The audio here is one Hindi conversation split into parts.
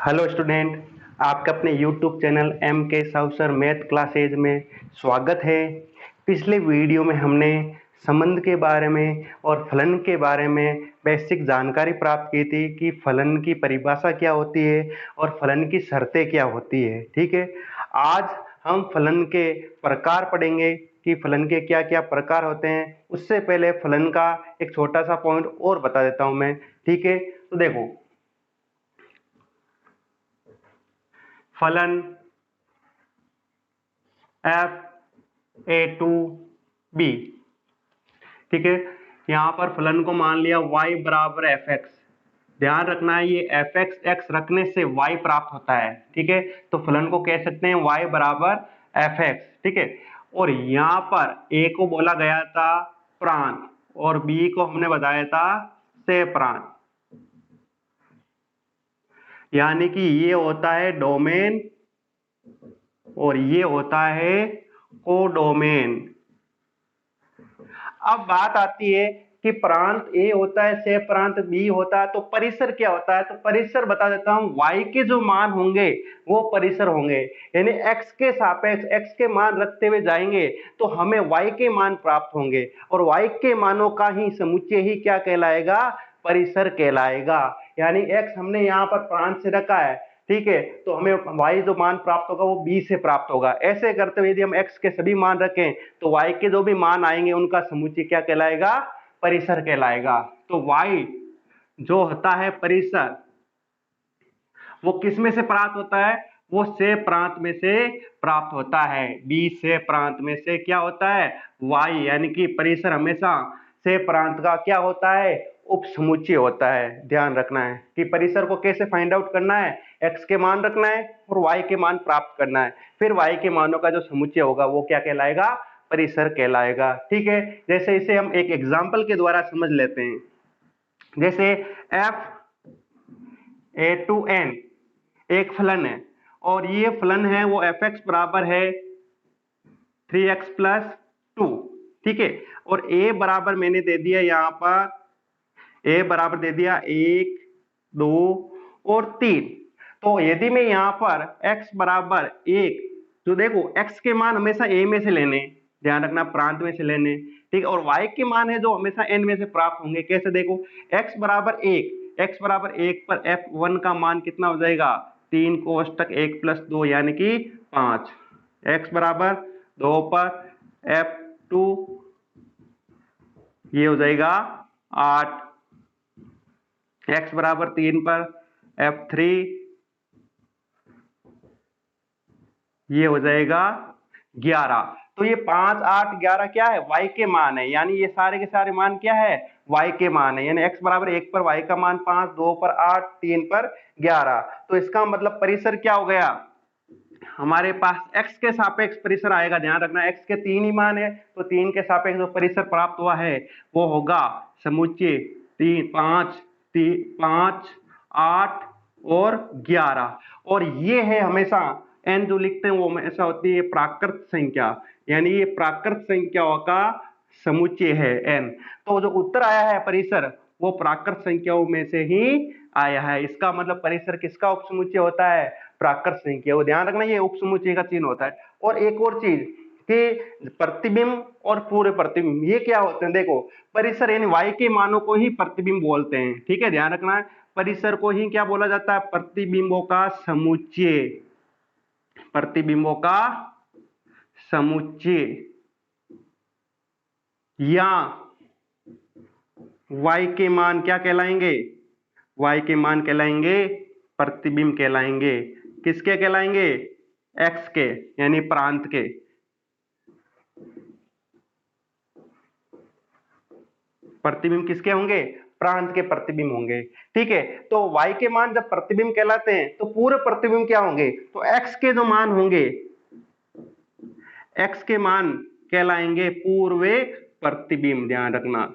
हेलो स्टूडेंट, आपका अपने यूट्यूब चैनल एम के साहू सर मैथ क्लासेज में स्वागत है। पिछले वीडियो में हमने संबंध के बारे में और फलन के बारे में बेसिक जानकारी प्राप्त की थी कि फलन की परिभाषा क्या होती है और फलन की शर्तें क्या होती है। ठीक है, आज हम फलन के प्रकार पढ़ेंगे कि फलन के क्या क्या प्रकार होते हैं। उससे पहले फलन का एक छोटा सा पॉइंट और बता देता हूं मैं। ठीक है, तो देखो, फलन f(a2b), ठीक है। यहां पर फलन को मान लिया y बराबर एफ एक्स। ध्यान रखना है, ये एफ एक्स एक्स रखने से y प्राप्त होता है। ठीक है, तो फलन को कह सकते हैं y बराबर एफ एक्स। ठीक है, और यहां पर a को बोला गया था प्रांत और b को हमने बताया था से प्रांत, यानी कि ये होता है डोमेन और ये होता है कोडोमेन। अब बात आती है कि प्रांत ए होता है से प्रांत बी होता है, तो परिसर क्या होता है। तो परिसर बता देता हूं, y के जो मान होंगे वो परिसर होंगे, यानी x के सापेक्ष x के मान रखते हुए जाएंगे तो हमें y के मान प्राप्त होंगे और y के मानों का ही समुच्चय ही क्या कहलाएगा, परिसर कहलाएगा। यानी x हमने यहाँ पर प्रांत से रखा है, ठीक है, तो हमें y जो मान प्राप्त होगा वो b से प्राप्त होगा। ऐसे करते हुए यदि हम x के सभी मान रखें तो y के जो भी मान आएंगे उनका समुच्चय क्या कहलाएगा, परिसर कहलाएगा। तो y जो होता है परिसर, वो किस में से प्राप्त होता है, वो से प्रांत में से प्राप्त होता है। b से प्रांत में से क्या होता है, y, यानी कि परिसर हमेशा से प्रांत का क्या होता है, उपसमुच्चय होता है। ध्यान रखना है कि परिसर को कैसे फाइंड आउट करना है, x के मान रखना है और y के मान प्राप्त करना है, फिर y के मानों का जो समुच्चय होगा वो क्या कहलाएगा, परिसर कहलाएगा। ठीक है, जैसे इसे हम एक एग्जांपल के द्वारा समझ लेते हैं। जैसे f(a2n) एक फलन है और ये फलन है वो एफ एक्स बराबर है 3x + 2। ठीक है, और a बराबर मैंने दे दिया यहाँ पर, a बराबर दे दिया 1, 2 और 3। तो यदि मैं यहाँ पर x बराबर 1, तो देखो x के मान हमेशा a में से लेने, ध्यान रखना प्रांत में से लेने, ठीक है, और y के मान है जो हमेशा n में से प्राप्त होंगे। कैसे, देखो x बराबर 1, x बराबर 1 पर f1 का मान कितना हो जाएगा, 3 कोष्टक 1 + 2 यानी कि 5। x बराबर 2 पर f2 ये हो जाएगा 8, x बराबर 3 पर f3 ये हो जाएगा 11। तो ये 5, 8, 11 क्या है, y के मान है, यानी ये सारे के सारे मान क्या है, y के मान है। यानी x बराबर 1 पर y का मान 5, 2 पर 8, 3 पर 11। तो इसका मतलब परिसर क्या हो गया, हमारे पास x के सापेक्ष परिसर आएगा। ध्यान रखना x के 3 ही मान है, तो 3 के सापेक्ष जो परिसर प्राप्त हुआ है वो होगा समुच्चय 3, 5, 5, 8 और 11। और ये है हमेशा n जो लिखते हैं वो हमेशा होती है प्राकृत संख्या, यानी ये प्राकृत संख्याओं का समुच्चय है n। तो जो उत्तर आया है परिसर वो प्राकृत संख्याओं में से ही आया है। इसका मतलब परिसर किसका उपसमुच्चय होता है, प्राकृत संख्या। वो ध्यान रखना ये उपसमुच्चय का चिन्ह होता है। और एक और चीज कि प्रतिबिंब और पूरे प्रतिबिंब ये क्या होते हैं, देखो परिसर यानी y के मानों को ही प्रतिबिंब बोलते हैं। ठीक है, ध्यान रखना है, परिसर को ही क्या बोला जाता है, प्रतिबिंबों का समुच्चय, प्रतिबिंबों का समुच्चय, या y के मान क्या कहलाएंगे, y के मान कहलाएंगे प्रतिबिंब कहलाएंगे। किसके कहलाएंगे, x के, यानी प्रांत के। प्रतिबिंब किसके होंगे, प्रांत के प्रतिबिंब होंगे। ठीक है, तो y के मान जब प्रतिबिंब कहलाते हैं तो पूरे प्रतिबिंब क्या होंगे, तो x के जो मान होंगे, x के मान कहलाएंगे पूर्वे प्रतिबिंब। ध्यान रखना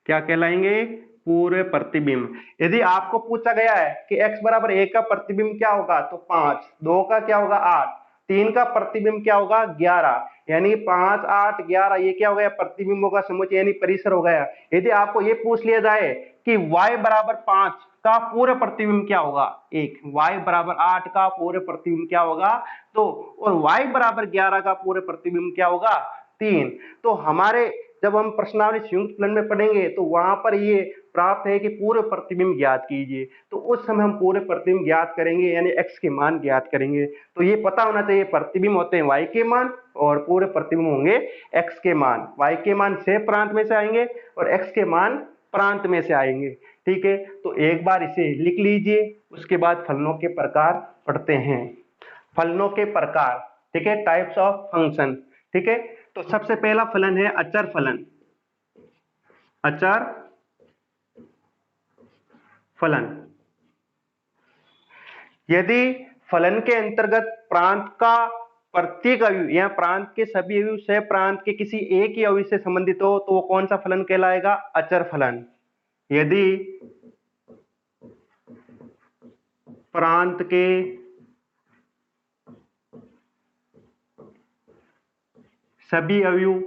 क्या कहलाएंगे, पूर्व प्रतिबिंब। यदि आपको पूछा गया है कि x बराबर 1 का प्रतिबिंब क्या होगा, तो 5, 2 का क्या होगा 8, 3 का प्रतिबिंब क्या होगा 11, यानी 5 8 11 ये क्या हो गया प्रतिबिंबों का समुच्चय यानी परिसर हो गया। यदि आपको ये पूछ लिया जाए कि y बराबर 5 का पूरे प्रतिबिंब क्या होगा 1, y बराबर 8 का पूरे प्रतिबिंब क्या होगा तो, और y बराबर 11 का पूरे प्रतिबिंब क्या होगा 3। तो हमारे जब हम प्रश्नावली संयुक्त फलन में पढ़ेंगे तो वहां पर ये प्राप्त है कि पूरे प्रतिबिंब ज्ञात कीजिए, तो उस समय हम पूरे प्रतिबिंब ज्ञात करेंगे यानी x के मान ज्ञात करेंगे। तो ये पता होना चाहिए प्रतिबिंब होते हैं y के मान और पूरे प्रतिबिंब होंगे x के मान। y के मान से प्रांत में से आएंगे और x के मान प्रांत में से आएंगे। ठीक है, तो एक बार इसे लिख लीजिए, उसके बाद फलनों के प्रकार पढ़ते हैं। फलनों के प्रकार, ठीक है, टाइप्स ऑफ फंक्शन। ठीक है, तो सबसे पहला फलन है अचर फलन। अचर फलन, यदि फलन के अंतर्गत प्रांत का प्रत्येक अवयव या प्रांत के सभी अवयव सह प्रांत के किसी एक ही अवयव से संबंधित हो तो वो कौन सा फलन कहलाएगा अचर फलन। यदि प्रांत के सभी अवयव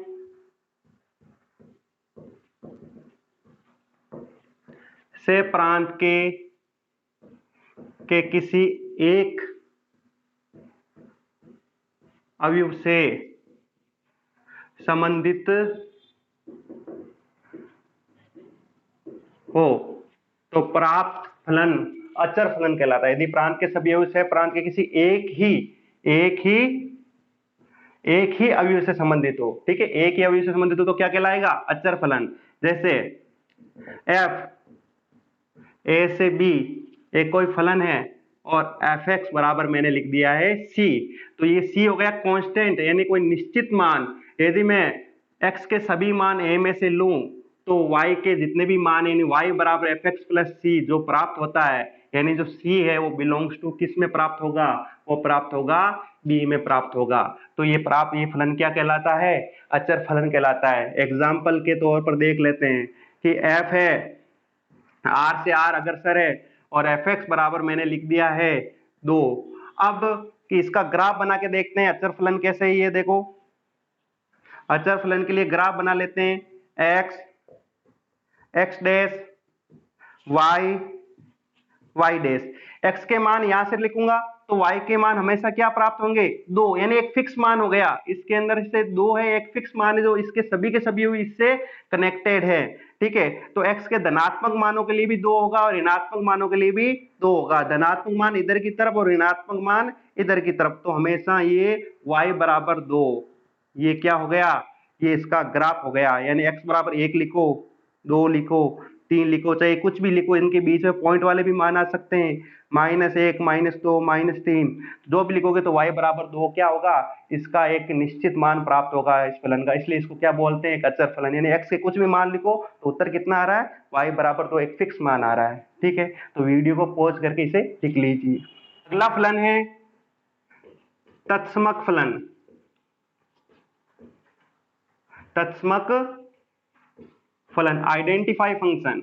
से प्रांत के किसी एक अवयव से संबंधित हो तो प्राप्त फलन अचर फलन कहलाता है। यदि प्रांत के सभी अवयव से प्रांत के किसी एक ही अवयव से संबंधित हो, ठीक है, एक ही अवयव से संबंधित हो तो क्या कहलाएगा अचर फलन। जैसे f a से b एक कोई फलन है और fx बराबर मैंने लिख दिया है c, तो ये c हो गया कांस्टेंट यानी कोई निश्चित मान। यदि मैं x के सभी मान a में से लूं तो y के जितने भी मान यानी y बराबर fx प्लस c जो प्राप्त होता है यानी जो c है वो बिलोंग्स टू किस में प्राप्त होगा, वो प्राप्त होगा b में प्राप्त होगा। तो ये फलन क्या कहलाता है अचर फलन कहलाता है। एग्जाम्पल के तौर पर देख लेते हैं कि f है r से r अग्रसर है और fx बराबर मैंने लिख दिया है 2। अब कि इसका ग्राफ बना के देखते हैं अचर फलन कैसे है। ये देखो अचर फलन के लिए ग्राफ बना लेते हैं x dash y dash. x के मान यहां से लिखूंगा तो y के मान हमेशा क्या प्राप्त होंगे 2, यानी एक फिक्स मान हो गया। इसके अंदर से 2 है, एक फिक्स मान है जो इसके सभी के सभी इससे कनेक्टेड है। ठीक है, तो x के धनात्मक मानों के लिए भी 2 होगा और ऋणात्मक मानों के लिए भी 2 होगा। धनात्मक मान इधर की तरफ और ऋणात्मक मान इधर की तरफ, तो हमेशा ये y बराबर 2, ये क्या हो गया ये इसका ग्राफ हो गया। यानी x बराबर 1 लिखो, 2 लिखो, 3 लिखो, चाहे कुछ भी लिखो, इनके बीच में पॉइंट वाले भी मान आ सकते हैं, -1 -2 -3 जो भी लिखोगे तो y बराबर 2 क्या होगा इसका एक निश्चित मान प्राप्त होगा इस फलन का। इसलिए इसको क्या बोलते हैं एक अचर फलन। यानी x के कुछ भी मान लिखो तो उत्तर कितना आ रहा है y बराबर 2 एक फिक्स मान आ रहा है। ठीक है, तो वीडियो को पॉज करके इसे लिख लीजिए। अगला फलन है तत्समक फलन। तत्समक फलन आइडेंटिफाई फंक्शन।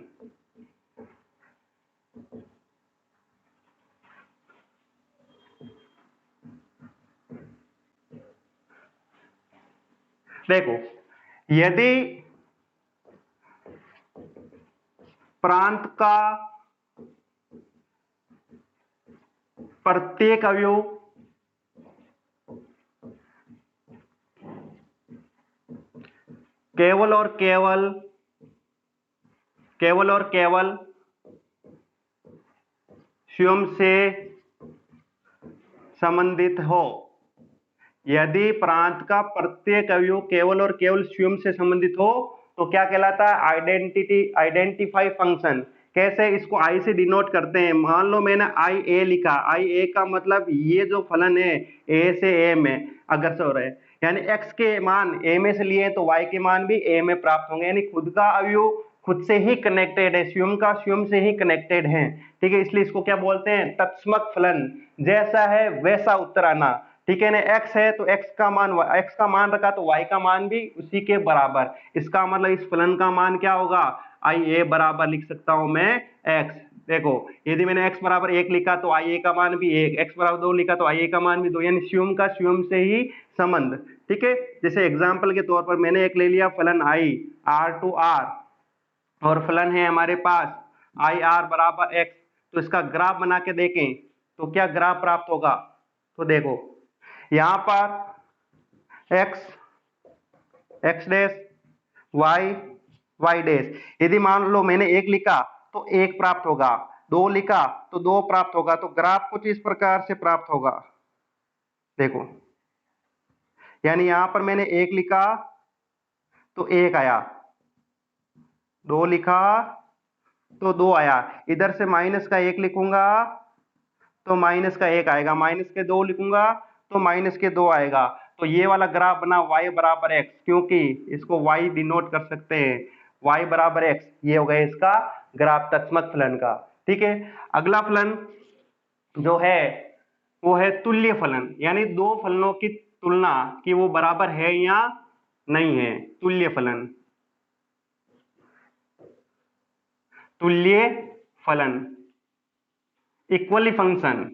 देखो यदि प्रांत का प्रत्येक अवयव केवल और केवल स्वयं से संबंधित हो, यदि प्रांत का प्रत्येक अवयव केवल और केवल स्वयं से संबंधित हो तो क्या कहलाता है आइडेंटिफाई फंक्शन। कैसे, इसको आई से डिनोट करते हैं। मान लो मैंने आई ए लिखा, आई ए का मतलब ये जो फलन है ए से ए में अग्रसर हो रहे हैं, यानी x के मान a में से लिए तो y के मान भी a में प्राप्त होंगे। यानी खुद का अवयव खुद से ही कनेक्टेड है, स्वयं का स्वयं से ही कनेक्टेड है। ठीक है, इसलिए इसको क्या बोलते हैं तत्समक फलन। जैसा है वैसा उत्तर आना। ठीक है ना, x है तो x का मान रखा तो y का मान भी उसी के बराबर। इसका मतलब इस फलन का मान क्या होगा आई ए बराबर लिख सकता हूं मैं x। देखो यदि मैंने x बराबर 1 लिखा तो i a का मान भी 1, x बराबर 2 लिखा तो i a का मान भी 2, यानी स्यूम का स्यूम से ही संबंध। ठीक है, जैसे एग्जांपल के तौर पर मैंने एक ले लिया फलन i r टू r, और फलन है हमारे पास i r बराबर x, तो इसका ग्राफ बना के देखें तो क्या ग्राफ प्राप्त होगा। तो देखो यहां पर x x dash y y dash, यदि मान लो मैंने 1 लिखा तो 1 प्राप्त होगा, 2 लिखा तो 2 प्राप्त होगा, तो ग्राफ कुछ इस प्रकार से प्राप्त होगा। देखो यानी यहां पर मैंने 1 लिखा तो 1 आया, 2 लिखा तो 2 आया, इधर से माइनस का 1 लिखूंगा तो माइनस का 1 आएगा, माइनस के 2 लिखूंगा तो माइनस के 2 आएगा। तो ये वाला ग्राफ बना y बराबर x, क्योंकि इसको y डिनोट कर सकते हैं, y बराबर x, ये हो गया इसका ग्राफ तत्समक फलन का। ठीक है, अगला फलन जो है वो है तुल्य फलन, यानी दो फलनों की तुलना कि वो बराबर है या नहीं है। तुल्य फलन, तुल्य फलन, इक्वली फंक्शन,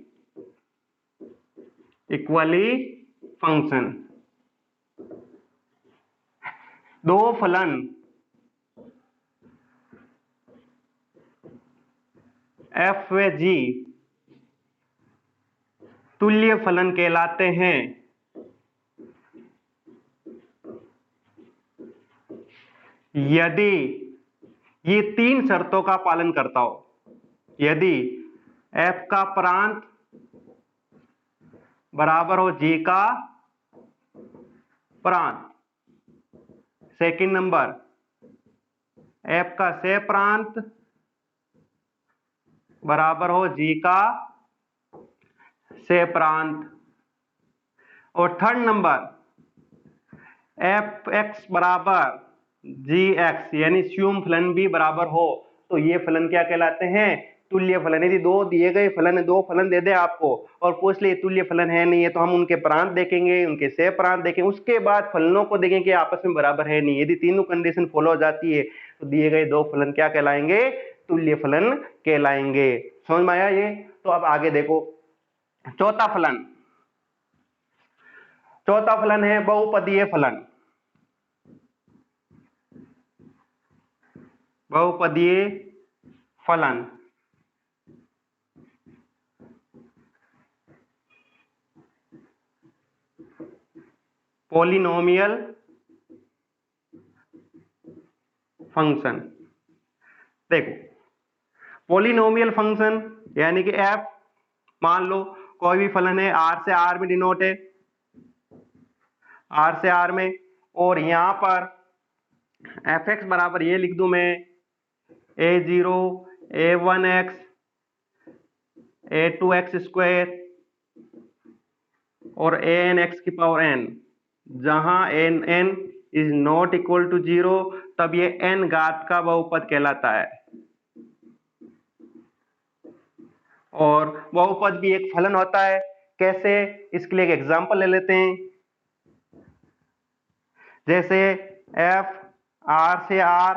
इक्वली फंक्शन, दो फलन f व g तुल्य फलन कहलाते हैं यदि ये तीन शर्तों का पालन करता हो। यदि f का प्रांत बराबर हो g का प्रांत, सेकंड नंबर f का से प्रांत बराबर हो g का से प्रांत, और थर्ड नंबर f(x) बराबर gx, यानी स्यूम फलन भी बराबर हो, तो ये फलन क्या कहलाते हैं, तुल्य फलन। यदि दो दिए गए फलन है, दो फलन दे दे आपको और पूछ ले तुल्य फलन है नहीं है, तो हम उनके प्रांत देखेंगे, उनके से प्रांत देखेंगे, उसके बाद फलनों को देखेंगे कि आपस में बराबर है नहीं। यदि तीनों कंडीशन फॉलो हो जाती है तो दिए गए दो फलन क्या कहलाएंगे, तुल्य फलन कहलाएंगे। समझ में आया ये। तो अब आगे देखो चौथा फलन, चौथा फलन है बहुपदीय फलन, बहुपदीय फलन। Polynomial function. देखो पॉलिनोमियल फंक्शन यानी कि f, मान लो कोई भी फलन है r से r में डिनोट है, r से r में, और यहां पर f(x) बराबर ये लिख दूं मैं a0 a1x a2x स्क्वायर और an(x) की पावर n, जहां n is not equal to 0, तब ये n घात का बहुपद कहलाता है। और बहुपद भी एक फलन होता है। कैसे, इसके लिए एक एग्जांपल ले लेते हैं। जैसे f r से r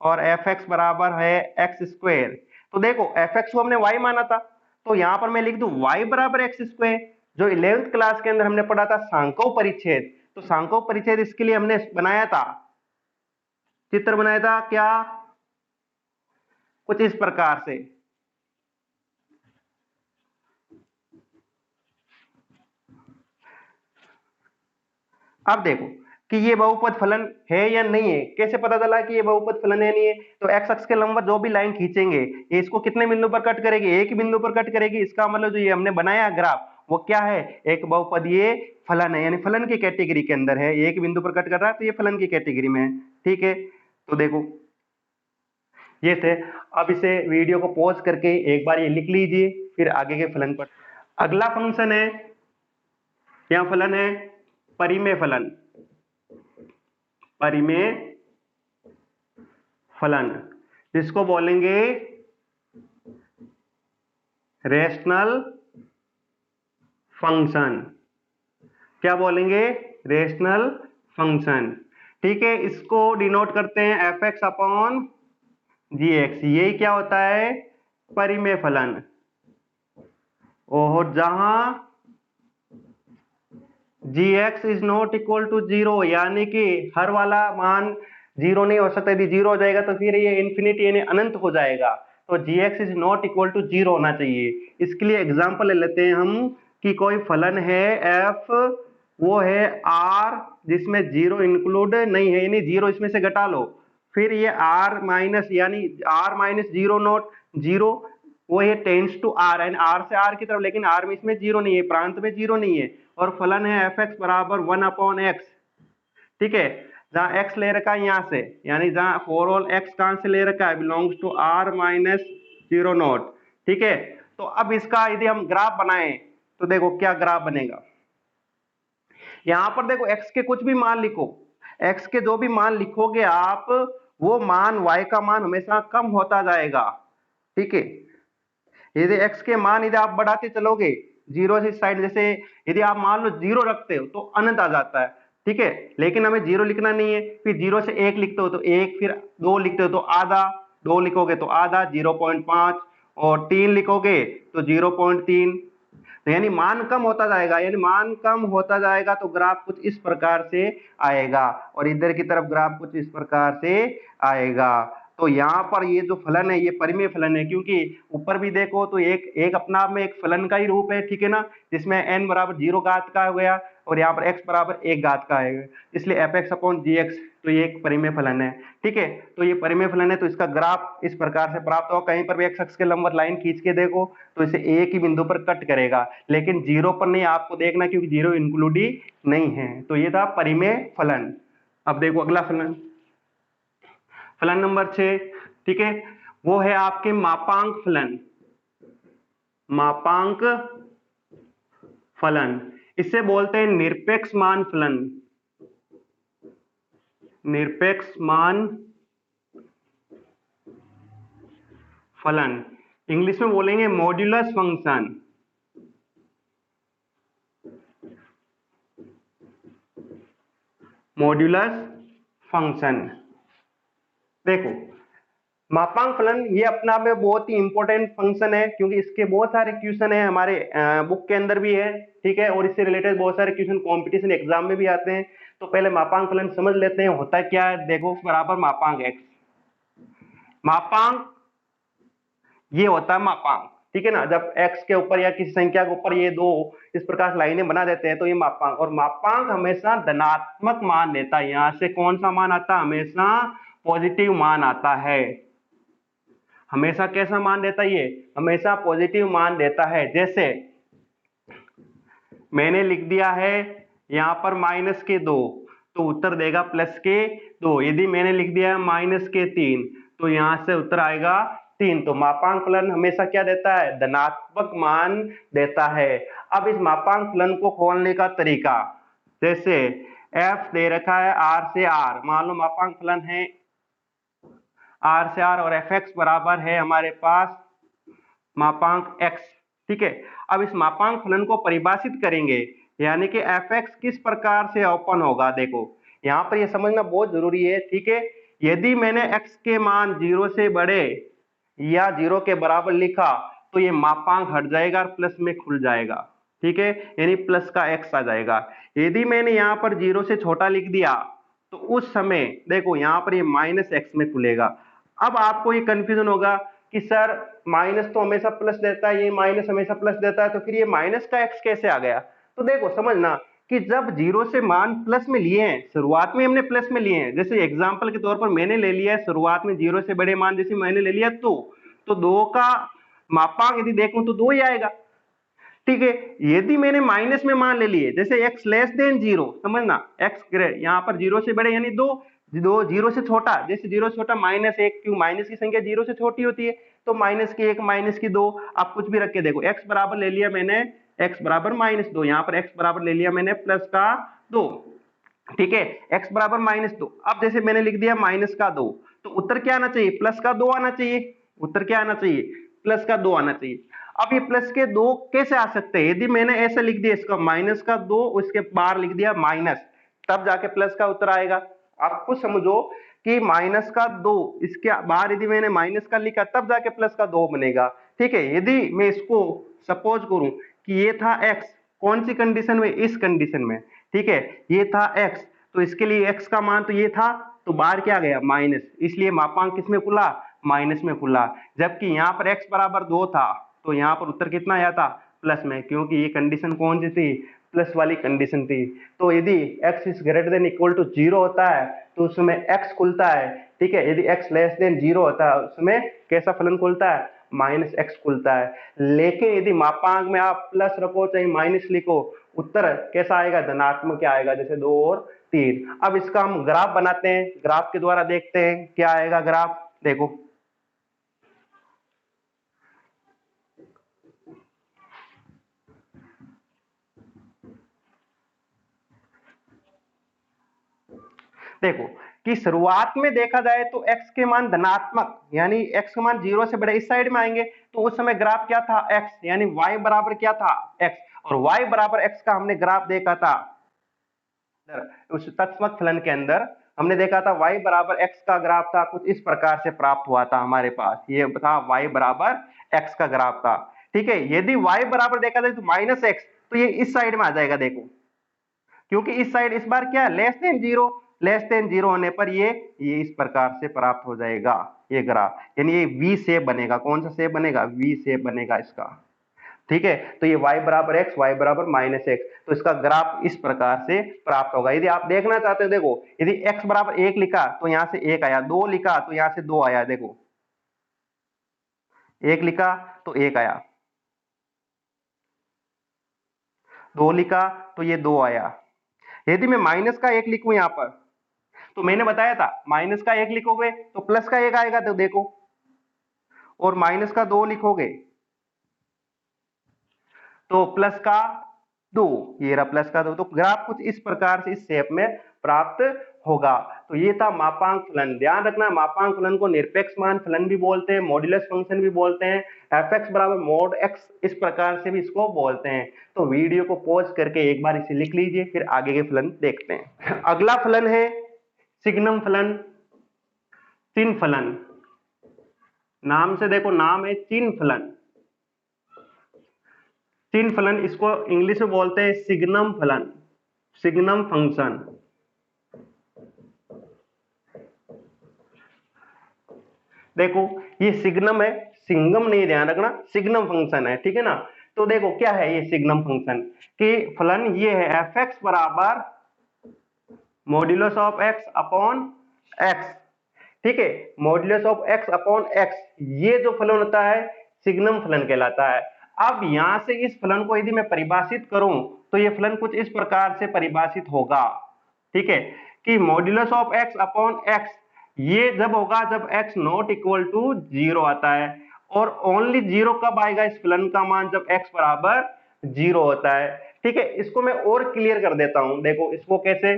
और f(x) बराबर है x स्क्वायर, तो देखो f(x) को हमने y माना था, तो यहां पर मैं लिख दूं y बराबर x स्क्वायर। जो 11th क्लास के अंदर हमने पढ़ा था सांको परिच्छेद, तो सांको परिच्छेद इसके लिए हमने बनाया था, चित्र बनाया था क्या, कुछ इस प्रकार से। अब देखो कि ये बहुपद फलन है या नहीं है। कैसे पता चला कि ये बहुपद फलन है नहीं है, तो x अक्ष के लंबवत जो भी लाइन खींचेंगे ये इसको कितने बिंदु पर कट करेगी, एक ही बिंदु पर कट करेगी। इसका मतलब जो ये हमने बनाया ग्राफ वो क्या है, एक बहुपदीय फलन है, यानी फलन की कैटेगरी के अंदर है। एक बिंदु पर कट कर रहा है तो ये फलन की कैटेगरी में है। ठीक है, तो देखो ये थे। अब इसे वीडियो को पॉज करके एक बार ये लिख लीजिए, फिर आगे के फलन पर। अगला फंक्शन है, क्या फलन है, परिमेय फलन। परिमेय फलन जिसको बोलेंगे रेशनल फंक्शन। क्या बोलेंगे, रेशनल फंक्शन। ठीक है, इसको डिनोट करते हैं f(x) अपॉन gx। ये क्या होता है, परिमेय फलन, और जहां gx is not equal to zero, यानी कि हर वाला मान जीरो नहीं हो सकता। यदि जीरो हो जाएगा तो फिर ये इंफिनिटी यानी अनंत हो जाएगा। तो gx is not equal to zero होना चाहिए। इसके लिए एग्जांपल ले लेते हैं हम कि कोई फलन है f, वो है r जिसमें जीरो इंक्लूड नहीं है, यानी जीरो इसमें से घटा लो, फिर ये r माइनस यानी r minus zero not zero, वो ये tends to r and r से r की तरफ, लेकिन r में इसमें जीरो नहीं है, प्रांत में जीरो नहीं है, और फलन है एफ एक्स बराबर 1/x। ठीक है, जहां x ले रखा है यहां से, यानी जहां फॉर ऑल x कहां से ले रखा है, belongs to r minus zero not. ठीक है, तो अब इसका यदि हम ग्राफ बनाएं तो देखो क्या ग्राफ बनेगा। यहां पर देखो x के कुछ भी मान लिखो, x के जो भी मान लिखोगे आप, वो मान y का मान हमेशा कम होता जाएगा। ठीक है, यदि x के मान यदि आप बढ़ाते चलोगे जीरो से साइड, जैसे यदि आप मान लो जीरो रखते हो तो अनंत आ जाता है। ठीक है, लेकिन हमें जीरो लिखना नहीं है, फिर जीरो से एक लिखते हो तो एक, फिर दो लिखते हो तो आधा, दो लिखोगे तो आधा 0.5, और तीन लिखोगे तो 0.3। तो यानी मान कम होता जाएगा, यानी मान कम होता जाएगा तो ग्राफ कुछ इस प्रकार से आएगा, और इधर की तरफ ग्राफ कुछ इस प्रकार से आएगा। तो यहाँ पर ये जो फलन है ये परिमेय फलन है, क्योंकि ऊपर भी देखो तो एक एक अपना आप में एक फलन का ही रूप है। ठीक है ना, जिसमें n बराबर 0 घात का हो गया और यहाँ पर x बराबर 1 घात का है, इसलिए एफ एक्स अपॉन जी एक्स, तो ये एक परिमेय फलन है। ठीक है, तो ये परिमेय फलन है, तो इसका ग्राफ इस प्रकार से प्राप्त होगा। कहीं पर भी x अक्ष के लंबवत लाइन खींच के देखो तो इसे एक ही बिंदु पर कट करेगा, लेकिन जीरो पर नहीं आपको देखना, क्योंकि जीरो इंक्लूड ही नहीं है। तो ये था परिमेय फलन। अब देखो अगला फलन, फलन नंबर 6। ठीक है, वो है आपके मापांक फलन। मापांक फलन, इसे बोलते हैं निरपेक्ष मान फलन। निरपेक्ष मान फलन, इंग्लिश में बोलेंगे मॉड्यूलस फंक्शन। Modulus function. देखो मापांक फलन ये अपना में बहुत ही इंपॉर्टेंट फंक्शन है, क्योंकि इसके बहुत सारे क्वेश्चन है हमारे बुक के अंदर भी है। ठीक है, और इससे रिलेटेड बहुत सारे क्वेश्चन कॉम्पिटिशन एग्जाम में भी आते हैं। तो पहले मापांक फलन समझ लेते हैं, होता क्या है। देखो बराबर मापांक x, मापांक ये होता है मापांक। ठीक है ना, जब x के ऊपर या किसी संख्या के ऊपर ये दो इस प्रकार से लाइनें बना देते हैं तो ये मापांक, और मापांक हमेशा धनात्मक मान देता है। यहां से कौन सा मान आता है, हमेशा पॉजिटिव मान आता है। हमेशा कैसा मान देता है, ये हमेशा पॉजिटिव मान देता है। जैसे मैंने लिख दिया है यहां पर माइनस के 2, तो उत्तर देगा प्लस के 2। यदि मैंने लिख दिया है माइनस के 3, तो यहां से उत्तर आएगा 3। तो मापांक फलन हमेशा क्या देता है, धनात्मक मान देता है। अब इस मापांक फलन को खोलने का तरीका, जैसे f दे रखा है r से r, मान लो मापांक फलन है r से r, और एफ एक्स बराबर है हमारे पास मापांक x। ठीक है, अब इस मापांक फलन को परिभाषित करेंगे, यानी कि एफ एक्स किस प्रकार से ओपन होगा। देखो यहां पर यह समझना बहुत जरूरी है। ठीक है, यदि मैंने x के मान 0 से बड़े या 0 के बराबर लिखा तो ये मापांक हट जाएगा और प्लस में खुल जाएगा। ठीक है, यानी प्लस का x आ जाएगा। यदि मैंने यहाँ पर 0 से छोटा लिख दिया तो उस समय देखो यहाँ पर ये माइनस x में खुलेगा। अब आपको ये कंफ्यूजन होगा कि सर माइनस तो हमेशा प्लस देता है, ये माइनस हमेशा प्लस देता है, तो फिर ये माइनस का x कैसे आ गया। तो देखो समझना कि जब 0 से मान प्लस में लिए हैं, शुरुआत में हमने प्लस में लिए हैं, जैसे एग्जांपल के तौर पर मैंने ले लिया है शुरुआत में 0 से बड़े मान, जैसे मैंने ले लिया तो 2 का मापांक यदि देखूं तो 2 ही आएगा। ठीक है, यदि मैंने माइनस में मान ले लिए, जैसे x लेस देन 0, समझना x यहाँ पर 0 से बड़े यानी 2, 0 से छोटा, जैसे 0 से छोटा -1, क्यों माइनस की संख्या 0 से छोटी होती है, तो -1 -2 आप कुछ भी रख के देखो। x बराबर ले लिया मैंने, x बराबर -2, यहाँ पर x बराबर ले लिया मैंने प्लस का 2। ठीक है, x बराबर -2। अब जैसे मैंने लिख दिया माइनस का 2, तो उत्तर क्या आना चाहिए, प्लस का 2 आना चाहिए। उत्तर क्या आना चाहिए, प्लस का 2 आना चाहिए। अब ये प्लस के 2 कैसे आ सकते हैं, यदि मैंने ऐसे लिख दिया इसका माइनस का 2, उसके बाहर लिख दिया माइनस, तब जाके प्लस का उत्तर आएगा। आप कुछ समझो कि माइनस का 2, इसके बाहर यदि मैंने माइनस का लिखा तब जाके प्लस का 2 बनेगा। ठीक है, यदि मैं इसको सपोज करूं कि ये था x, कौन सी कंडीशन में, इस कंडीशन में। ठीक है, ये था x, तो इसके लिए x का मान तो ये था, तो बाहर क्या गया माइनस, इसलिए मापांक किस में खुला, माइनस में खुला। जबकि यहाँ पर x बराबर 2 था, तो यहाँ पर उत्तर कितना आया था, प्लस में, क्योंकि ये कंडीशन कौन सी थी, प्लस वाली कंडीशन थी। तो यदि x is greater than equal to 0 होता है तो उसमें x खुलता है। ठीक है, यदि x लेस देन 0 होता है उसमें कैसा फलन खुलता है, माइनस x खुलता है। लेकिन यदि मापांक में आप प्लस रखो चाहे माइनस लिखो, उत्तर कैसा आएगा, धनात्मक क्या आएगा, जैसे 2 और 3। अब इसका हम ग्राफ बनाते हैं, ग्राफ के द्वारा देखते हैं क्या आएगा ग्राफ। देखो देखो कि शुरुआत में देखा जाए तो x के मान धनात्मक, यानी x का मान 0 से बड़े इस साइड में आएंगे, तो उस समय ग्राफ क्या था, x, यानी y बराबर क्या था, x, और y बराबर x का हमने ग्राफ देखा था उस तत्समक फलन के अंदर। हमने देखा था y बराबर x का ग्राफ था, कुछ इस प्रकार से प्राप्त हुआ था हमारे पास, ये था y बराबर x का ग्राफ था। ठीक है, यदि y बराबर देखा जाए तो माइनस x, तो ये इस साइड में आ जाएगा। देखो क्योंकि इस साइड इस बार क्या लेस देन 0, लेस देन 0 होने पर ये इस प्रकार से प्राप्त हो जाएगा ये ग्राफ, यानी ये वी शेप बनेगा। कौन सा शेप बनेगा, वी शेप बनेगा इसका। ठीक है, तो ये y बराबर x, y बराबर माइनस x, तो इसका ग्राफ इस प्रकार से प्राप्त होगा। यदि आप देखना चाहते हो, देखो यदि x बराबर 1 लिखा तो यहां से 1 आया, 2 लिखा तो यहां से 2 आया, देखो 1 लिखा तो 1 आया, 2 लिखा तो ये 2 आया। यदि मैं माइनस का 1 लिखूं यहां पर, तो मैंने बताया था माइनस का 1 लिखोगे तो प्लस का 1 आएगा, तो देखो, और माइनस का 2 लिखोगे तो प्लस का 2, ये रहा प्लस का 2। तो ग्राफ कुछ इस प्रकार से इस शेप में प्राप्त होगा। तो ये था मापांक फलन। ध्यान रखना, मापांक फलन को निरपेक्ष मान फलन भी बोलते हैं, मॉड्यूलस फंक्शन भी बोलते हैं, एफ एक्स बराबर मोड एक्स, इस प्रकार से भी इसको बोलते हैं। तो वीडियो को पॉज करके एक बार इसे लिख लीजिए, फिर आगे के फलन देखते हैं। अगला फलन है सिग्नम फलन, चिन्ह फलन। नाम से देखो, नाम है चिन्ह फलन, चिन्ह फलन, इसको इंग्लिश में बोलते हैं सिग्नम फलन, सिग्नम फंक्शन। देखो ये सिग्नम है, सिंगम नहीं, ध्यान रखना, सिग्नम फंक्शन है। ठीक है ना, तो देखो क्या है ये सिग्नम फंक्शन कि फलन ये है एफ एक्स बराबर modulus of x upon x. ठीक है, modulus of x upon x, ये जो फलन होता है सिग्नम फलन कहलाता है। अब यहां से इस फलन को यदि मैं परिभाषित करूं तो ये फलन कुछ इस प्रकार से परिभाषित होगा। ठीक है, कि modulus of x upon x ये जब होगा जब x नॉट इक्वल टू 0 आता है, और ओनली 0 कब आएगा इस फलन का मान, जब x बराबर 0 होता है। ठीक है, इसको मैं और क्लियर कर देता हूं। देखो इसको कैसे,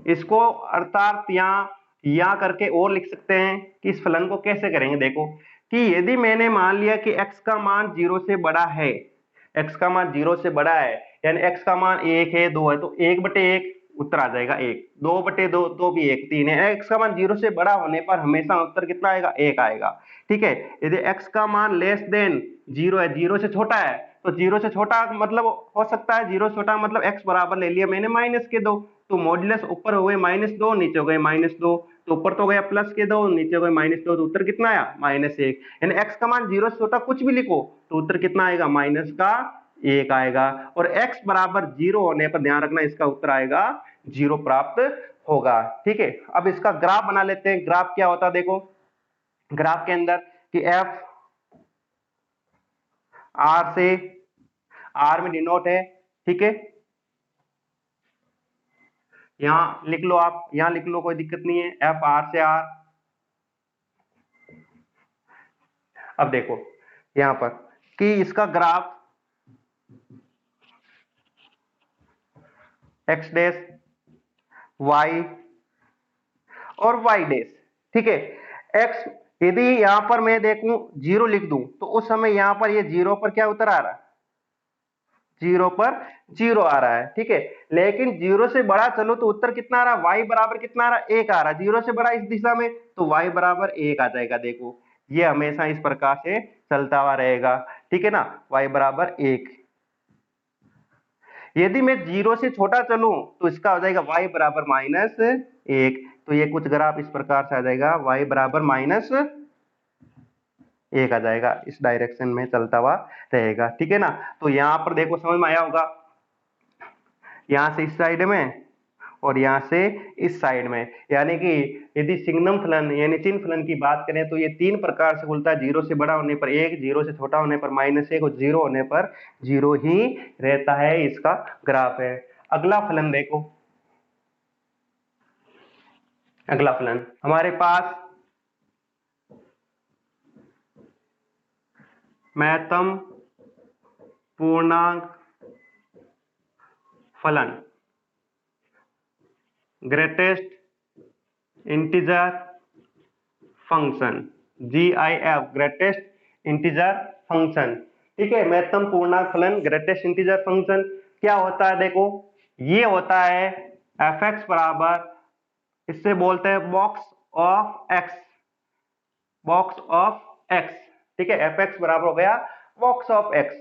इसको अर्थात या करके और लिख सकते हैं कि इस फलन को कैसे करेंगे। देखो कि यदि मैंने मान लिया कि x का मान 0 से बड़ा है, x का मान 0 से बड़ा है, यानी x का मान 1 है 2 है, तो 1/1 उत्तर आ जाएगा 1, 2/2 तो भी 1, 3 है। x का मान 0 से बड़ा होने पर हमेशा उत्तर कितना आएगा, 1 आएगा। ठीक है, यदि x का मान लेस देन 0 है, 0 से छोटा है, तो 0 से छोटा मतलब हो सकता है 0 से छोटा मतलब x बराबर ले लिया मैंने माइनस के 2, तो मॉड्यूलस ऊपर हो गए -2, नीचे हो गए -2, तो ऊपर तो गया प्लस के 2, नीचे हो गए -2, तो उत्तर कितना आया, -1। यानी x का मान 0 से छोटा कुछ भी लिखो तो उत्तर कितना आएगा, -1 आएगा। और x बराबर 0 होने पर ध्यान रखना इसका उत्तर आएगा 0 प्राप्त होगा। ठीक है, अब इसका ग्राफ बना लेते हैं। ग्राफ क्या होता है, देखो ग्राफ के अंदर कि f r से r में डिनोट है। ठीक है, यहां लिख लो, आप यहां लिख लो, कोई दिक्कत नहीं है, एफ आर से आर। अब देखो यहां पर कि इसका ग्राफ एक्स डैश वाई और वाई डैश। ठीक है, एक्स यदि यहां पर मैं देखूं 0 लिख दूं तो उस समय यहां पर ये 0 पर क्या उत्तर आ रहा है, जीरो पर जीरो आ रहा है, ठीक है। लेकिन जीरो से बड़ा चलो तो उत्तर कितना आ रहा है, y बराबर कितना आ रहा है, 1 आ रहा है। जीरो से बड़ा इस दिशा में तो y बराबर 1 आ जाएगा। देखो ये हमेशा इस प्रकार से चलता हुआ रहेगा, ठीक है ना, y बराबर 1। यदि मैं जीरो से छोटा चलूं तो इसका हो जाएगा y बराबर -1। तो ये कुछ ग्राफ इस प्रकार से आ जाएगा, y बराबर -1 आ जाएगा, इस डायरेक्शन में चलता हुआ रहेगा, ठीक है ना। तो यहाँ पर देखो समझ में आया होगा, यहाँ से इस साइड में और यहाँ से इस साइड में, यानी कि यदि सिग्नम फलन यानी चिन्ह फलन की बात करें तो ये 3 प्रकार से खुलता है। जीरो से बड़ा होने पर 1, जीरो से छोटा होने पर -1 और जीरो होने पर जीरो ही रहता है, इसका ग्राफ है। अगला फलन देखो, अगला फलन हमारे पास महत्तम पूर्णांक फलन, greatest integer function, GIF, greatest integer function, ठीक है। महत्तम पूर्णांक फलन, ग्रेटेस्ट इंटीजर फंक्शन क्या होता है, देखो ये होता है fx बराबर, इससे बोलते हैं box of x, box of x, ठीक है। fx बराबर हो गया बॉक्स ऑफ एक्स।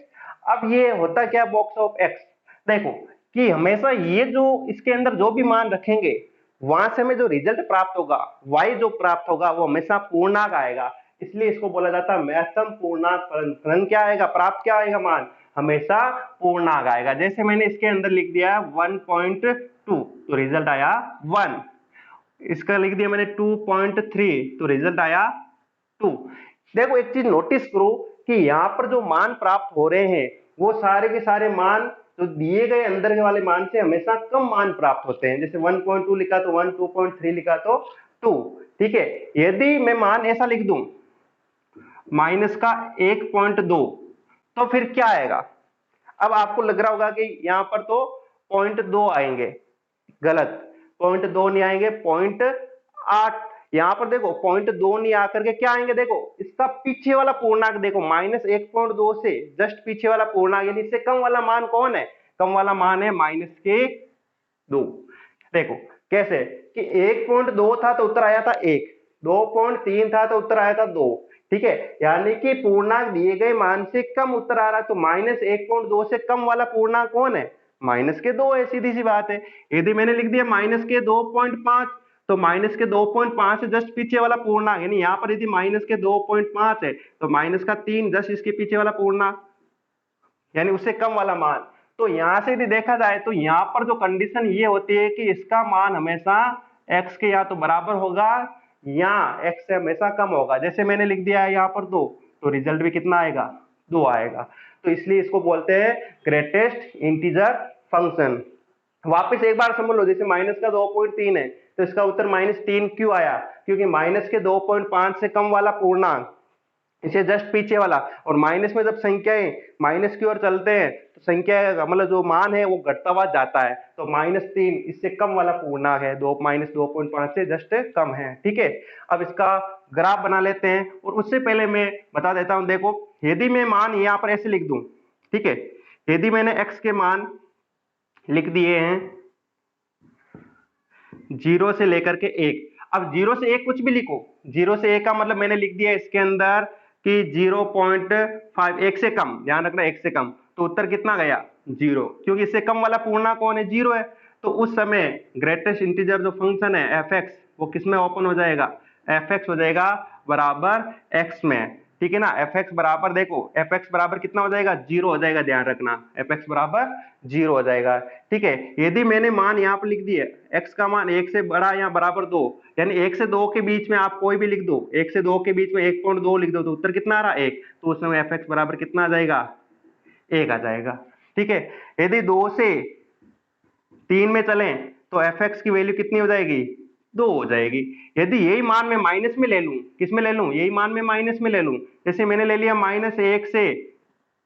अब ये होता क्या बॉक्स ऑफ एक्स, देखो कि हमेशा ये जो इसके अंदर जो भी मान रखेंगे वहां से हमें जो रिजल्ट प्राप्त होगा, y जो प्राप्त होगा वो हमेशा पूर्णांक आएगा, इसलिए इसको बोला जाता है महत्तम पूर्णांक फलन। फलन क्या आएगा, प्राप्त क्या आएगा, मान हमेशा पूर्णांक आएगा। जैसे मैंने इसके अंदर लिख दिया 1.2 तो रिजल्ट आया 1, इसका लिख दिया मैंने 2.3 तो रिजल्ट आया 2। देखो एक चीज नोटिस करो कि यहाँ पर जो मान प्राप्त हो रहे हैं वो सारे के सारे मान जो दिए गए अंदर के वाले मान से हमेशा कम मान प्राप्त होते हैं। जैसे 1.2 लिखा तो 1, 2.3 लिखा तो 2, ठीक है। यदि मैं मान ऐसा लिख दूं माइनस का 1.2 तो फिर क्या आएगा, अब आपको लग रहा होगा कि यहाँ पर तो 0.2 आएंगे, गलत, 0.2 नहीं आएंगे, 0.8। यहां पर देखो 0.2 नहीं आकर के क्या आएंगे, देखो इसका पीछे वाला पूर्णांक देखो, -1.2 से जस्ट पीछे वाला पूर्णांक, यानी इससे कम वाला मान कौन है, कम वाला मान है -2। देखो कैसे कि 1.2 था तो उत्तर आया था 1, 2.3 था तो उत्तर आया था 2, ठीक है। यानी कि पूर्णांक दिए गए मान से कम उत्तर आ रहा है, तो -1.2 से कम वाला पूर्णांक कौन है, -2 है, सीधी सी बात है। यदि मैंने लिख दिया -2.5 तो -2.5 से जस्ट पीछे वाला पूर्णांक, यानी यहाँ पर यदि -2.5 है तो -3 जस्ट इसके पीछे वाला पूर्णांक, यानी उससे कम वाला मान। तो यहां से यदि देखा जाए तो यहाँ पर जो कंडीशन ये होती है कि इसका मान हमेशा x के या तो बराबर होगा या x से हमेशा कम होगा। जैसे मैंने लिख दिया है यहाँ पर 2 तो रिजल्ट भी कितना आएगा, 2 आएगा। तो इसलिए इसको बोलते हैं ग्रेटेस्ट इंटीजर फंक्शन। वापस एक बार समझ लो, जैसे माइनस का 2.3 है तो इसका उत्तर -3 क्यों आया, क्योंकि माइनस के 2.5 से कम वाला पूर्णांक, इसे जस्ट पीछे वाला, और माइनस में जब संख्याएं माइनस की ओर चलते हैं तो संख्या मतलब जो मान है वो घटता हुआ जाता है। तो -3 इससे कम वाला पूर्णांक है, -2.5 से जस्ट कम है, ठीक है। अब इसका ग्राफ बना लेते हैं, और उससे पहले मैं बता देता हूं, देखो यदि मैं मान यहाँ पर ऐसे लिख दूं, ठीक है, यदि मैंने x के मान लिख दिए हैं 0 से लेकर के 1, अब 0 से 1 कुछ भी लिखो, 0 से 1 का मतलब मैंने लिख दिया इसके अंदर कि 0.5, 1 से कम, ध्यान रखना 1 से कम, तो उत्तर कितना गया 0, क्योंकि इससे कम वाला पूर्णांक कौन है, 0 है। तो उस समय ग्रेटेस्ट इंटीजर जो फंक्शन है fx वो किस में ओपन हो जाएगा, fx हो जाएगा बराबर x में, ठीक है ना। fx बराबर देखो fx बराबर कितना हो जाएगा, 0 हो जाएगा, ध्यान रखना fx बराबर 0 हो जाएगा, ठीक है। यदि मैंने मान यहाँ पर लिख दिए x का मान 1 से बड़ा या बराबर 2, यानी 1 से 2 के बीच में आप कोई भी लिख दो, 1 से 2 के बीच में 1.2 लिख दो तो उत्तर कितना आ रहा है 1, तो उस समय fx बराबर कितना आ जाएगा, 1 आ जाएगा, ठीक है। यदि 2 से 3 में चलें तो fx की वैल्यू कितनी हो जाएगी, 2 हो जाएगी। यदि यही मान मैं माइनस में ले लूं, किस में ले लूं, यही मान मैं माइनस में ले लूं, जैसे मैंने ले लिया -1 से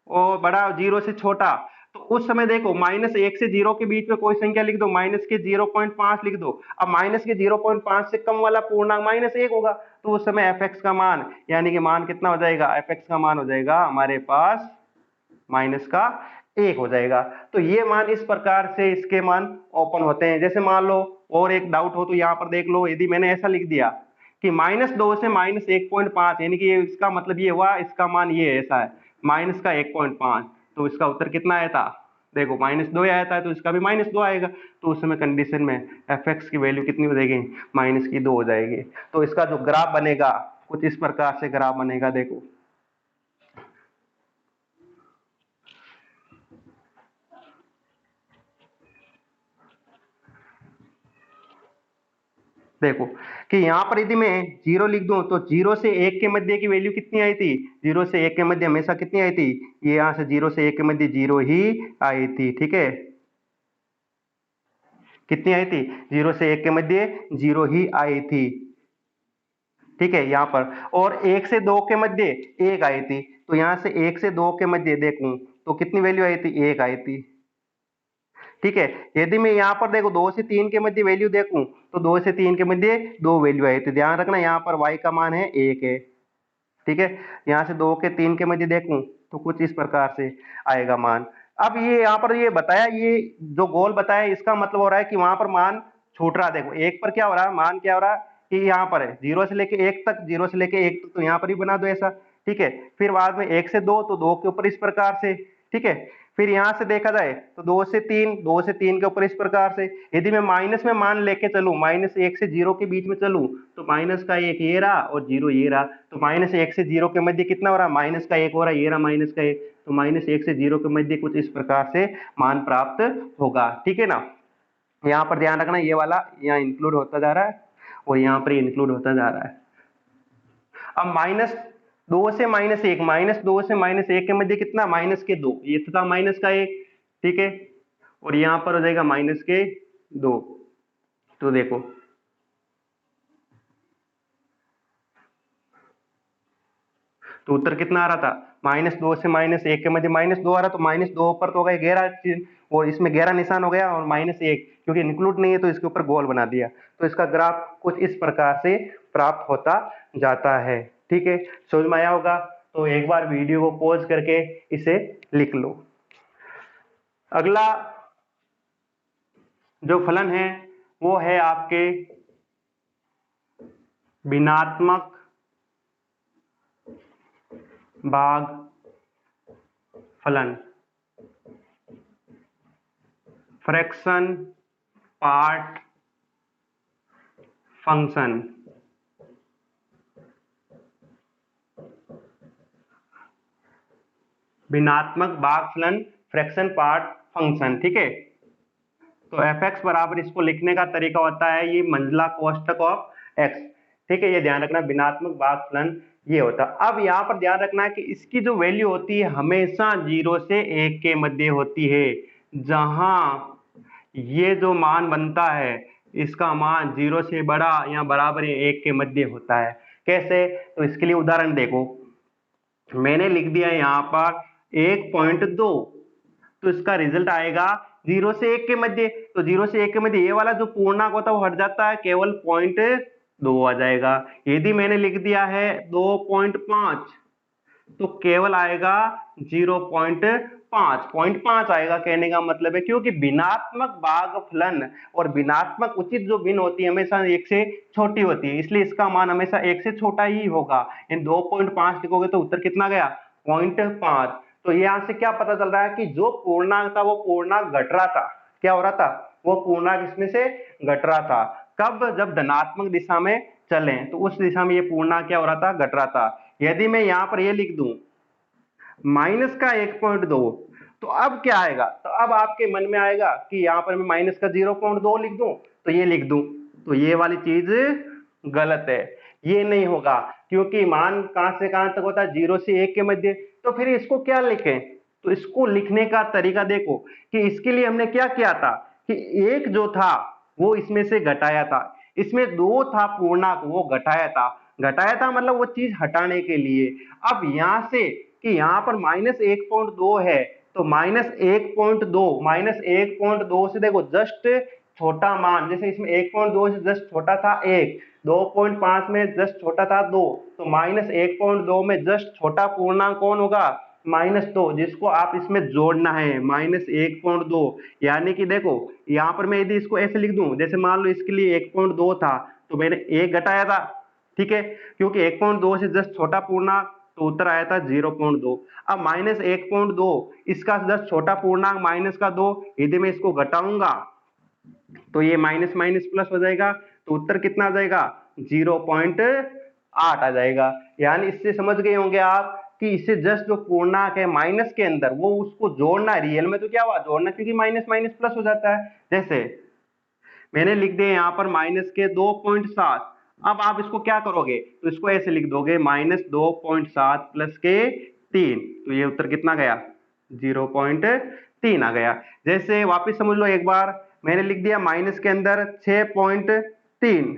और बड़ा 0 से छोटा, तो उस समय देखो -1 से 0 के बीच में कोई संख्या लिख दो, माइनस के 0.5 लिख दो। अब माइनस के 0.5 से कम वाला पूर्णांक -1 होगा, तो उस समय fx का मान, यानी कि मान कितना हो जाएगा, fx का मान हो जाएगा हमारे पास माइनस का 1 हो जाएगा। तो ये मान इस प्रकार से इसके मान ओपन होते हैं। जैसे मान लो और एक डाउट हो तो यहाँ पर देख लो, यदि मैंने ऐसा लिख दिया कि -2 से -1.5 यानी कि इसका मतलब ये हुआ, इसका मान ये ऐसा है माइनस का 1.5, तो इसका उत्तर कितना आया था, देखो -2 आया था, तो इसका भी -2 आएगा। तो उस समय कंडीशन में एफ एक्स की वैल्यू कितनी हो जाएगी, -2 हो जाएगी। तो इसका जो ग्राफ बनेगा कुछ इस प्रकार से ग्राफ बनेगा। देखो देखो कि यहाँ पर यदि मैं 0 लिख दूं तो 0 से 1 के मध्य की वैल्यू कितनी आई थी, 0 से 1 के मध्य हमेशा कितनी आई थी, ये यहाँ से 0 से 1 के मध्य 0 ही आई थी। ठीक है, कितनी आई थी, 0 से 1 के मध्य 0 ही आई थी। ठीक है यहाँ पर, और 1 से 2 के मध्य 1 आई थी, तो यहाँ से 1 से 2 के मध्य देखूं तो कितनी वैल्यू आई थी, 1 आई थी। ठीक है, यदि मैं यहाँ पर देखो 2 से 3 के मध्य वैल्यू देखूं तो 2 से 3 के मध्य 2 वैल्यू आई थी। ध्यान रखना यहाँ पर y का मान है 1 है। ठीक है, यहाँ से 2 के 3 के मध्य देखूं तो कुछ इस प्रकार से आएगा मान। अब ये यहाँ पर ये बताया, ये जो गोल बताया इसका मतलब हो रहा है कि वहां पर मान छूट रहा है। देखो 1 पर क्या हो रहा है, मान क्या हो रहा है कि यहाँ पर है 0 से लेके 1 तक, 0 से लेके 1 तक, तो यहाँ पर ही बना दो ऐसा। ठीक है, फिर बाद में 1 से 2 तो 2 के ऊपर इस प्रकार से। ठीक है, फिर यहां से देखा जाए तो 2 से 3, 2 से 3 के ऊपर इस प्रकार से। यदि मैं माइनस में मान लेके चलूं, -1 से 0 के बीच में चलूं तो माइनस का 1 ये रहा और 0 ये रहा, तो -1 से 0 के मध्य कितना हो रहा, माइनस का 1 हो रहा है, ये रहा माइनस का 1, तो -1 से 0 के मध्य कुछ इस प्रकार से मान प्राप्त होगा। ठीक है ना, यहाँ पर ध्यान रखना ये वाला यहाँ इंक्लूड होता जा रहा है और यहाँ पर इंक्लूड होता जा रहा है। अब -2 से -1, -2 से -1 के मध्य कितना, -2, ये तो था -1। ठीक है, और यहां पर हो जाएगा -2। तो देखो तो उत्तर कितना आ रहा था, -2 से -1 के मध्य -2 आ रहा, तो -2 पर तो हो गया 11 और इसमें 11 निशान हो गया, और -1 क्योंकि इंक्लूड नहीं है तो इसके ऊपर गोल बना दिया। तो इसका ग्राफ कुछ इस प्रकार से प्राप्त होता जाता है। ठीक है, समझ में आया होगा। तो एक बार वीडियो को पॉज करके इसे लिख लो। अगला जो फलन है वो है आपके भिन्नात्मक भाग फलन, फ्रैक्शन पार्ट फंक्शन। भिन्नात्मक भाग फलन फ्रैक्शन पार्ट फंक्शन। ठीक है, तो एफ एक्स बराबर इसको लिखने का तरीका होता है ये मंजिला कोष्ठक ऑफ एक्स। ठीक है, ये ध्यान रखना, भिन्नात्मक भाग फलन ये होता है। अब यहाँ पर ध्यान रखना है कि इसकी जो वैल्यू होती है हमेशा 0 से 1 के मध्य होती है। जहां ये जो मान बनता है इसका मान 0 से बड़ा या बराबर 1 के मध्य होता है। कैसे, तो इसके लिए उदाहरण देखो, मैंने लिख दिया यहाँ पर 1.2, तो इसका रिजल्ट आएगा 0 से 1 के मध्य। तो 0 से 1 के मध्य ये वाला जो पूर्णांक होता है वो हट जाता है, केवल 0.2 आ जाएगा। यदि मैंने लिख दिया है 2.5 तो केवल आएगा 0.5 आएगा। कहने का मतलब है क्योंकि भिन्नात्मक भागफलन और भिन्नात्मक उचित जो भिन्न होती है हमेशा 1 से छोटी होती है, इसलिए इसका मान हमेशा 1 से छोटा ही होगा। इन 2.5 लिखोगे तो उत्तर कितना गया, 0.5। तो यहाँ से क्या पता चल रहा है कि जो पूर्णांक था वो पूर्णांक घट रहा था। क्या हो रहा था, वो पूर्णांक इसमें से घट रहा था। कब, जब धनात्मक दिशा में चले तो उस दिशा में ये पूर्णांक क्या हो रहा था, घट रहा था। यदि मैं यहाँ पर ये लिख दूं माइनस का 1.2 तो अब क्या आएगा, तो अब आपके मन में आएगा कि यहाँ पर मैं माइनस का 0.2 लिख दूं तो ये लिख दूं, तो ये वाली चीज गलत है, ये नहीं होगा क्योंकि मान कहां से कहां तक होता है, 0 से 1 के मध्य। तो फिर इसको क्या लिखें, तो इसको लिखने का तरीका देखो कि इसके लिए हमने क्या किया था कि एक जो था वो इसमें से घटाया था, इसमें 2 था पूर्णांक वो घटाया था, घटाया था मतलब वो चीज हटाने के लिए। अब यहां से कि यहाँ पर -1.2 है तो -1.2 से देखो जस्ट छोटा मान, जैसे इसमें 1.2 से जस्ट छोटा था 1, 2.5 में जस्ट छोटा था 2, तो -1.2 में जस्ट छोटा पूर्णांक कौन होगा, -2, जिसको आप इसमें जोड़ना है -1.2। यानी कि देखो यहाँ पर मैं यदि इसको ऐसे लिख दूं, जैसे मान लो इसके लिए 1.2 था तो मैंने 1 घटाया था, ठीक है, क्योंकि 1.2 से जस्ट छोटा पूर्णांक तो उत्तर आया था 0.2। अब -1.2 इसका जस्ट छोटा पूर्णांक माइनस का 2, यदि मैं इसको घटाऊंगा तो ये माइनस माइनस प्लस हो जाएगा, तो उत्तर कितना आ जाएगा 0.8 आ जाएगा। यानी इससे समझ गए होंगे आप कि इससे जस्ट जो पूर्णांक है माइनस के अंदर वो उसको जोड़ना, रियल में तो क्या हुआ जोड़ना, क्योंकि माइनस माइनस प्लस हो जाता है। जैसे मैंने लिख दिया यहाँ पर माइनस के 2.7, अब आप इसको क्या करोगे तो इसको ऐसे लिख दोगे -2.7 प्लस के 3, तो ये उत्तर कितना गया 0.3 आ गया। जैसे वापस समझ लो एक बार, मैंने लिख दिया माइनस के अंदर 6.3,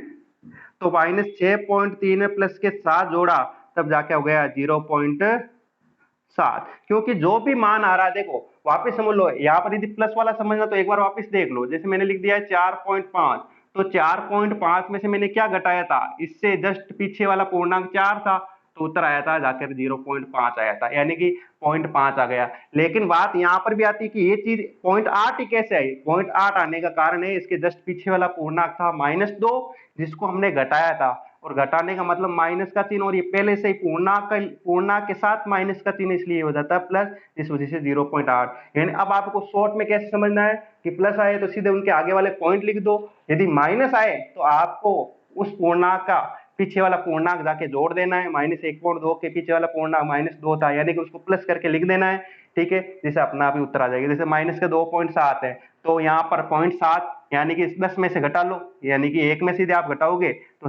तो -6.3 में प्लस के 7 जोड़ा तब जाके हो गया 0.7, क्योंकि जो भी मान आ रहा है देखो वापस समझ लो, यहाँ पर यदि प्लस वाला समझना तो एक बार वापस देख लो। जैसे मैंने लिख दिया है 4.5, तो 4.5 में से मैंने क्या घटाया था, इससे जस्ट पीछे वाला पूर्णांक 4 था, तो उत्तर आया था जाकर 0.5 आया था, यानी कि 0.5 आ गया। लेकिन बात यहाँ पर भी आती है कि ये चीज 0.8 ही कैसे आई, 0.8 आने का कारण है इसके जस्ट पीछे वाला पूर्णांक था -2, जिसको हमने घटाया था, और घटाने का मतलब माइनस का चिन्ह, और ये पहले से ही पूर्णांक के साथ माइनस का चिन्ह, इसलिए हो जाता है प्लस, इस वजह से 0.8। यानी अब आपको शॉर्ट में कैसे समझना है कि प्लस आए तो सीधे उनके आगे वाले पॉइंट लिख दो, यदि माइनस आए तो आपको उस पूर्णांक का पीछे वाला पूर्णांक जाके जोड़ देना है। -1.2 के पीछे वाला पूर्णांक -2 था, यानी कि उसको प्लस करके लिख देना है, ठीक है, जिसे अपना आप ही उत्तर आ जाएगा। जैसे माइनस के 2.7 है तो यहाँ पर 0.7 यानी कि 10 में से घटा लो, यानी कि 1 में से यदि आप घटाओगे तो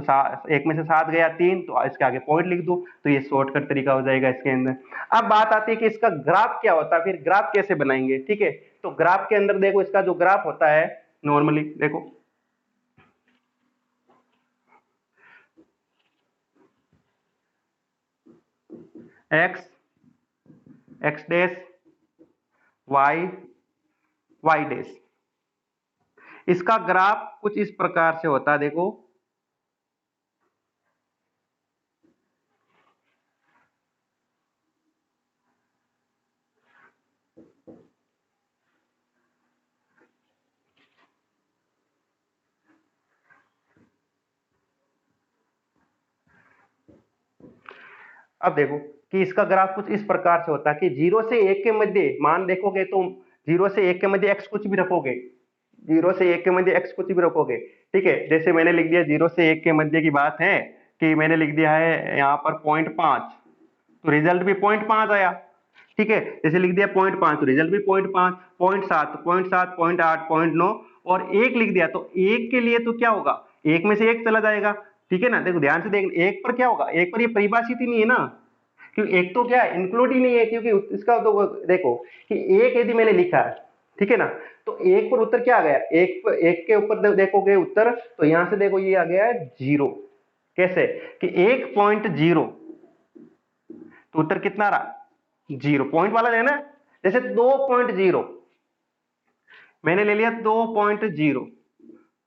1 में से 7 गया 3, तो इसके आगे पॉइंट लिख दो, तो ये शॉर्टकट तरीका हो जाएगा इसके अंदर। अब बात आती है कि इसका ग्राफ क्या होता है, फिर ग्राफ कैसे बनाएंगे, ठीक है। तो ग्राफ के अंदर देखो इसका जो ग्राफ होता है नॉर्मली देखो x x dash y y dash, इसका ग्राफ कुछ इस प्रकार से होता है देखो। अब देखो कि इसका ग्राफ कुछ इस प्रकार से होता है कि 0 से 1 के मध्य मान देखोगे तो 0 से 1 के मध्य x कुछ भी रखोगे, 0 से 1 के मध्य x कुछ भी रखोगे, ठीक है। जैसे मैंने लिख दिया 0 से 1 के मध्य की बात है कि मैंने लिख दिया है यहाँ पर 0.5, तो रिजल्ट भी 0.5 आया, ठीक है। जैसे लिख दिया 0.5 तो रिजल्ट भी 0.5, 0.7 0.7 0.8 0.9 और 1 लिख दिया तो 1 के लिए तो क्या होगा, 1 में से 1 चला जाएगा, ठीक है ना। देखो ध्यान से देख, 1 पर क्या होगा, 1 पर ये परिभाषित ही नहीं है ना, क्योंकि 1 तो क्या है इंक्लूड ही नहीं है, क्योंकि इसका तो देखो कि 1 यदि मैंने लिखा है, ठीक है ना, तो 1 पर उत्तर क्या आ गया, 1 के ऊपर देखोगे उत्तर तो यहां से देखो ये आ गया है 0, कैसे कि 1.0, तो उत्तर कितना रहा 0, पॉइंट वाला लेना। जैसे 2.0 मैंने ले लिया 2.0,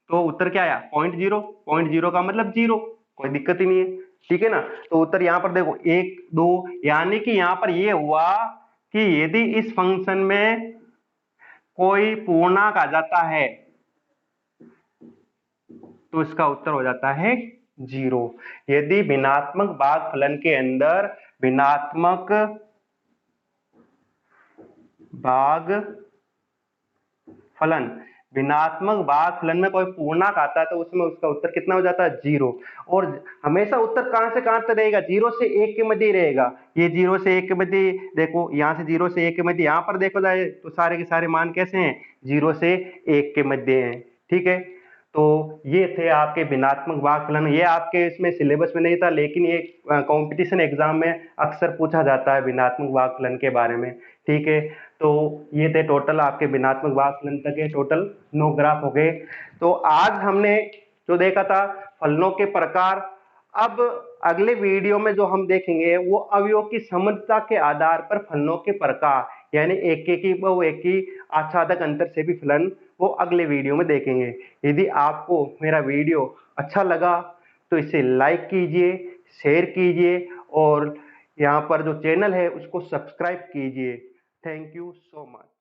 तो उत्तर क्या आया 0.0, 0.0 का मतलब 0, कोई दिक्कत ही नहीं है, ठीक है ना। तो उत्तर यहां पर देखो 1 2, यानी कि यहां पर ये हुआ कि यदि इस फंक्शन में कोई पूर्णांक आ जाता है तो इसका उत्तर हो जाता है 0। यदि भिन्नात्मक भागफलन के अंदर भिन्नात्मक भागफलन में कोई पूर्णांक आता है तो उसमें उसका उत्तर कितना हो जाता है 0, और हमेशा उत्तर कहां से कहां तक रहेगा, 0 से 1 के मध्य ही रहेगा। ये 0 से 1 के मध्य देखो, यहां से 0 से 1 के मध्य यहां पर देखो जाए तो सारे के सारे मान कैसे हैं 0 से 1 के मध्य हैं, ठीक है। तो ये थे आपके भिन्नात्मक भागफलन, ये आपके इसमें सिलेबस में नहीं था लेकिन ये कंपटीशन एग्जाम में अक्सर पूछा जाता है भिन्नात्मक भागफलन के बारे में, ठीक है। तो ये थे टोटल आपके भिन्नात्मक भागफलन तक के टोटल 9 ग्राफ हो गए। तो आज हमने जो देखा था फलनों के प्रकार, अब अगले वीडियो में जो हम देखेंगे वो अवयव की समरूपता के आधार पर फलनों के प्रकार, यानी एकेकी बहुएकी आच्छादक अंतर से भी फलन, वो अगले वीडियो में देखेंगे। यदि आपको मेरा वीडियो अच्छा लगा तो इसे लाइक कीजिए, शेयर कीजिए, और यहाँ पर जो चैनल है उसको सब्सक्राइब कीजिए। Thank you so much.